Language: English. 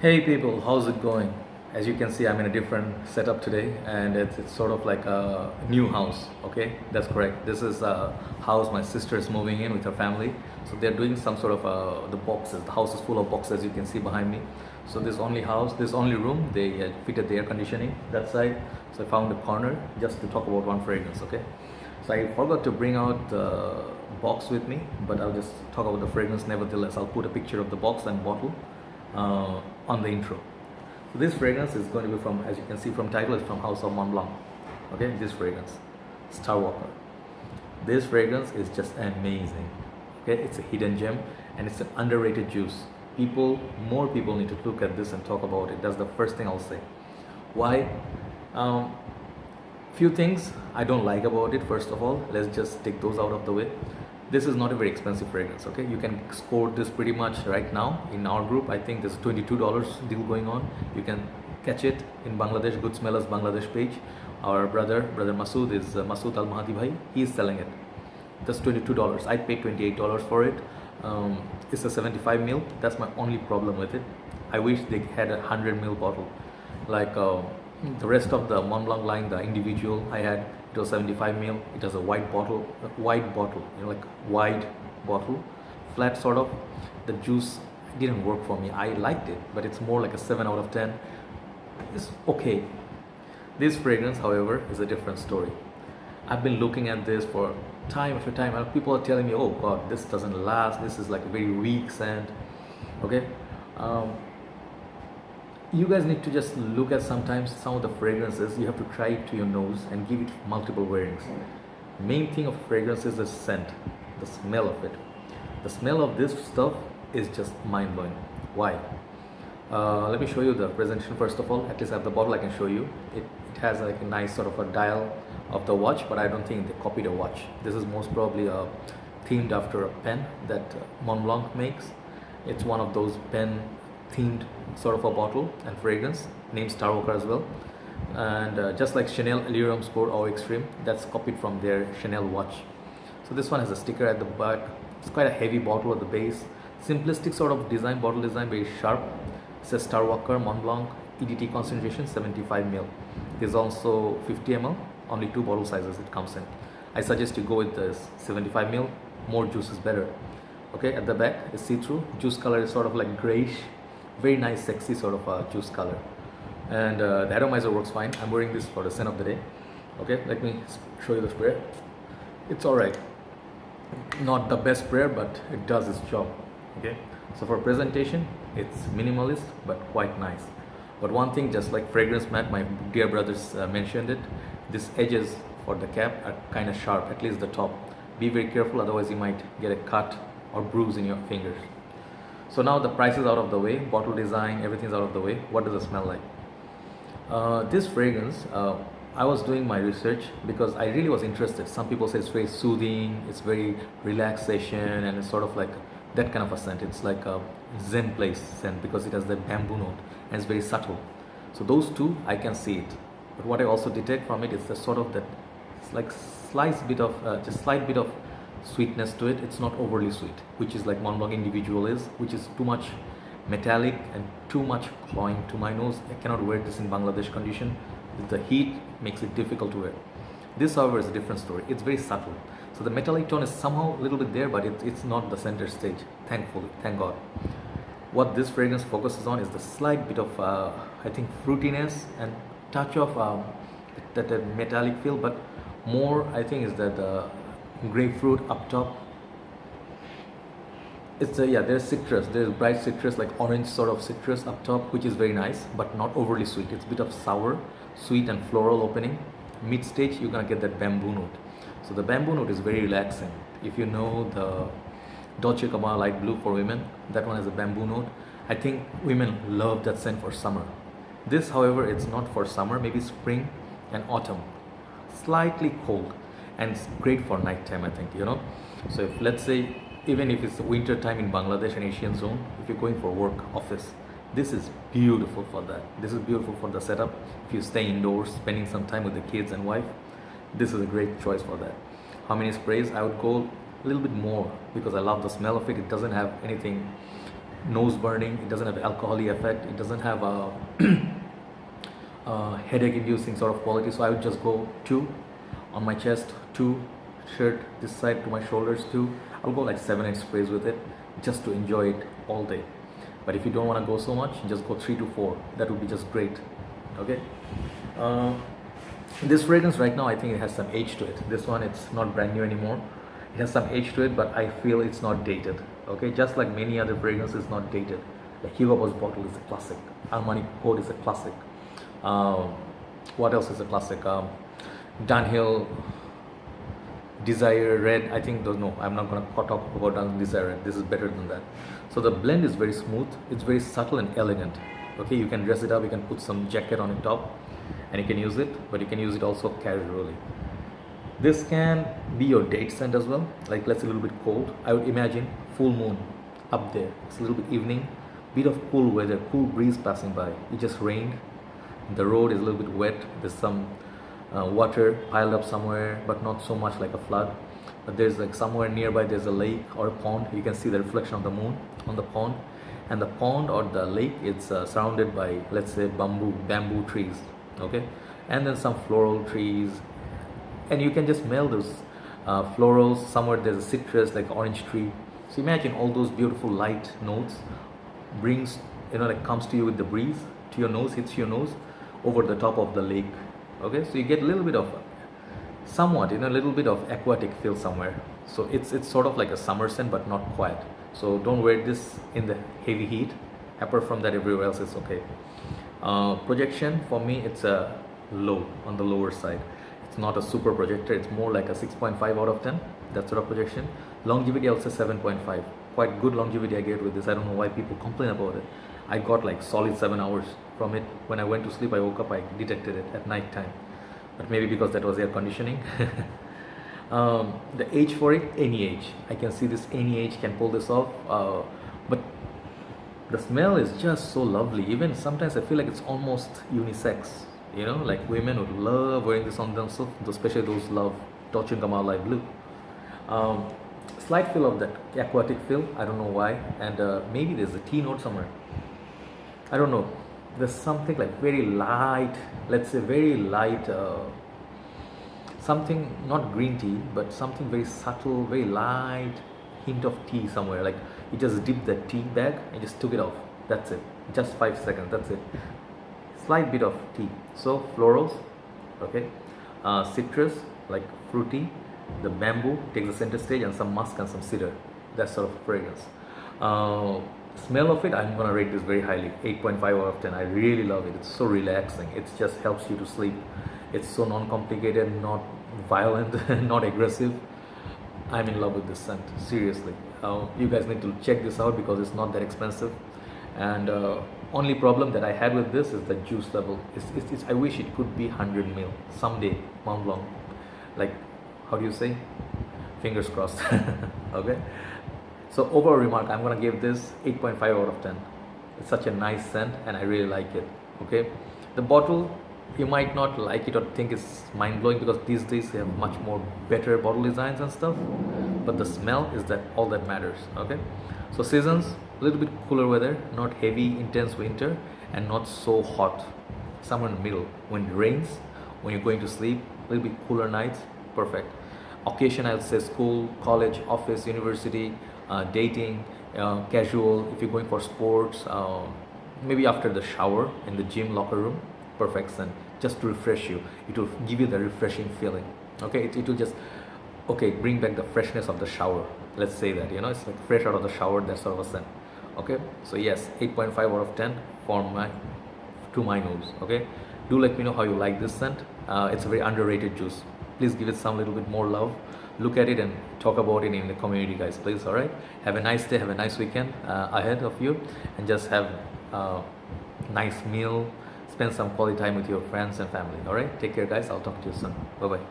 Hey people, how's it going? As you can see, I'm in a different setup today, and it's sort of like a new house. Okay, that's correct. This is a house my sister is moving in with her family. So they're doing some sort of the boxes. The house is full of boxes, you can see behind me. So this only house, this only room, they fitted the air conditioning that side. So I found a corner just to talk about one fragrance. Okay, so I forgot to bring out the box with me, but I'll just talk about the fragrance nevertheless. I'll put a picture of the box and bottle on the intro. So this fragrance is going to be from, as you can see from title, it's from House of Mont Blanc. Okay, this fragrance, Starwalker. This fragrance is just amazing. Okay, it's a hidden gem and it's an underrated juice. More people need to look at this and talk about it. That's the first thing I'll say. Why? Few things I don't like about it. First of all, let's just take those out of the way. This is not a very expensive fragrance. Okay, you can score this pretty much right now in our group. I think there's a $22 deal going on. You can catch it in Bangladesh Good Smellers Bangladesh page. Our brother Masood is Masood Al-Mahdi bhai. He's selling it just $22. I paid $28 for it. It's a 75 ml. That's my only problem with it. I wish they had a 100 ml bottle like the rest of the Mont Blanc line. The individual I had, it was 75 ml. It has a wide bottle, like wide bottle, flat sort of. The juice didn't work for me. I liked it, but it's more like a 7 out of 10. It's okay. This fragrance, however, is a different story. I've been looking at this for time after time, and people are telling me, "Oh God, this doesn't last. This is like a very weak scent." Okay, you guys need to just look at sometimes some of the fragrances. You have to try it to your nose and give it multiple wearings. Main thing of fragrance is the scent, the smell of it. The smell of this stuff is just mind-blowing. Why? Let me show you the presentation first of all. At least I have the bottle, I can show you. It has like a nice sort of a dial of the watch, but I don't think they copied a watch. This is most probably themed after a pen that Montblanc makes. It's one of those pen themed sort of a bottle and fragrance, named Starwalker as well. And just like Chanel Allure Score or Extreme, that's copied from their Chanel watch. So this one has a sticker at the back. It's quite a heavy bottle at the base. Simplistic sort of design, bottle design, very sharp. It says Starwalker Mont Blanc EDT concentration 75 ml. There's also 50 ml, only two bottle sizes it comes in. I suggest you go with this 75 ml, more juice is better. Okay, at the back is see-through. Juice color is sort of like grayish, very nice, sexy sort of a juice color. And the atomizer works fine. I'm wearing this for the scent of the day. Okay, let me show you the spray. It's alright. Not the best sprayer, but it does its job. Okay, so for presentation, it's minimalist but quite nice. But one thing, just like fragrance mat, my dear brothers mentioned it, these edges for the cap are kind of sharp, at least the top. Be very careful, otherwise you might get a cut or bruise in your fingers. So now the price is out of the way, bottle design, everything's out of the way. What does it smell like? This fragrance, I was doing my research because I really was interested. Some people say it's very soothing, it's very relaxation, and it's sort of like that kind of a scent. It's like a Zen place scent because it has the bamboo note and it's very subtle. So those two, I can see it. But what I also detect from it is the sort of that, it's like slight bit of sweetness to it. It's not overly sweet, which is like Mont Blanc individual is, which is too much metallic and too much cloying to my nose. I cannot wear this in Bangladesh condition. The heat makes it difficult to wear. This, however, is a different story. It's very subtle. So the metallic tone is somehow a little bit there, but it's not the center stage, thankfully, thank God. What this fragrance focuses on is the slight bit of, I think, fruitiness and touch of that metallic feel, but more, I think, is that grapefruit up top. It's there's citrus, there's bright citrus, like orange sort of citrus up top, which is very nice, but not overly sweet. It's a bit of sour, sweet and floral opening. Mid stage, you're gonna get that bamboo note. So the bamboo note is very relaxing. If you know the Dolce & Gabbana light blue for women, that one has a bamboo note. I think women love that scent for summer. This, however, it's not for summer, maybe spring and autumn. Slightly cold, and it's great for nighttime, I think, So if, let's say, even if it's winter time in Bangladesh and Asian zone, if you're going for work, office, this is beautiful for that. This is beautiful for the setup. If you stay indoors, spending some time with the kids and wife, this is a great choice for that. How many sprays? I would go a little bit more because I love the smell of it. It doesn't have anything nose burning, it doesn't have alcoholic effect, it doesn't have a headache inducing sort of quality. So I would just go 2 on my chest, 2 shirt this side to my shoulders, 2. I'll go like 7-8 sprays with it just to enjoy it all day. But if you don't want to go so much, just go 3 to 4. That would be just great. Okay. This fragrance right now, I think it has some age to it. This one, it's not brand new anymore. It has some age to it, but I feel it's not dated. Okay, just like many other fragrances, it's not dated. The Hugo Boss bottle is a classic. Armani Code is a classic. What else is a classic? Dunhill Desire Red. I think no, I'm not gonna talk about Dunhill Desire Red. This is better than that. So the blend is very smooth. It's very subtle and elegant. Okay, you can dress it up. You can put some jacket on the top, and you can use it. But you can use it also casually. This can be your date scent as well. Like, let's say a little bit cold. I would imagine full moon up there. It's a little bit evening, bit of cool weather, cool breeze passing by. It just rained. The road is a little bit wet. There's some water piled up somewhere, but not so much like a flood. But there's like somewhere nearby there's a lake or a pond. You can see the reflection of the moon on the pond, and the pond or the lake, it's surrounded by, let's say, bamboo trees. Okay, and then some floral trees, and you can just smell those florals. Somewhere there's a citrus like orange tree. So imagine all those beautiful light notes brings, like comes to you with the breeze to your nose, hits your nose over the top of the lake. Okay, so you get a little bit of somewhat, a little bit of aquatic feel somewhere. So it's sort of like a summer scent, but not quite. So don't wear this in the heavy heat. Apart from that, everywhere else is okay. Projection for me, it's a low, on the lower side. It's not a super projector. It's more like a 6.5 out of 10. That sort of projection. Longevity, I would say 7.5. Quite good longevity I get with this. I don't know why people complain about it. I got like solid 7 hours from it. When I went to sleep, I woke up, I detected it at night time. But maybe because that was air conditioning. The age for it, any age. I can see this, any age can pull this off. But the smell is just so lovely. Even sometimes I feel like it's almost unisex. Like women would love wearing this on themselves, especially those love Torching Gamal Light Blue. Slight feel of that aquatic feel, I don't know why. And maybe there's a tea note somewhere. I don't know. There's something like very light, let's say very light, something, not green tea, but something very subtle, very light hint of tea somewhere. Like you just dipped the tea bag and just took it off. That's it. Just 5 seconds. That's it. Slight bit of tea. So florals, okay, citrus, like fruity. The bamboo takes the center stage, and some musk and some cedar. That sort of fragrance. Smell of it, I'm gonna rate this very highly. 8.5 out of 10. I really love it. It's so relaxing. It just helps you to sleep. It's so non-complicated, not violent, not aggressive. I'm in love with this scent. Seriously. You guys need to check this out because it's not that expensive. And only problem that I had with this is the juice level. I wish it could be 100 ml someday. Mont Blanc, like, how do you say? Fingers crossed. Okay. So overall remark, I'm gonna give this 8.5 out of 10. It's such a nice scent, and I really like it. Okay. The bottle, you might not like it or think it's mind-blowing because these days they have much more better bottle designs and stuff. But the smell is that all that matters. Okay. So seasons, a little bit cooler weather, not heavy, intense winter, and not so hot. Somewhere in the middle. When it rains, when you're going to sleep, a little bit cooler nights, perfect. Occasion, I would say school, college, office, university, dating, casual. If you're going for sports, maybe after the shower in the gym locker room, perfect scent. Just to refresh you. It will give you the refreshing feeling. Okay, it will just bring back the freshness of the shower. Let's say that, it's like fresh out of the shower, that sort of a scent. Okay, so yes, 8.5 out of 10 to my nose. Okay, do let me know how you like this scent. It's a very underrated juice. Please give it some little bit more love. Look at it and talk about it in the community, guys, please. All right, have a nice day, have a nice weekend ahead of you, and just have a nice meal, spend some quality time with your friends and family. All right, take care, guys. I'll talk to you soon. Bye bye.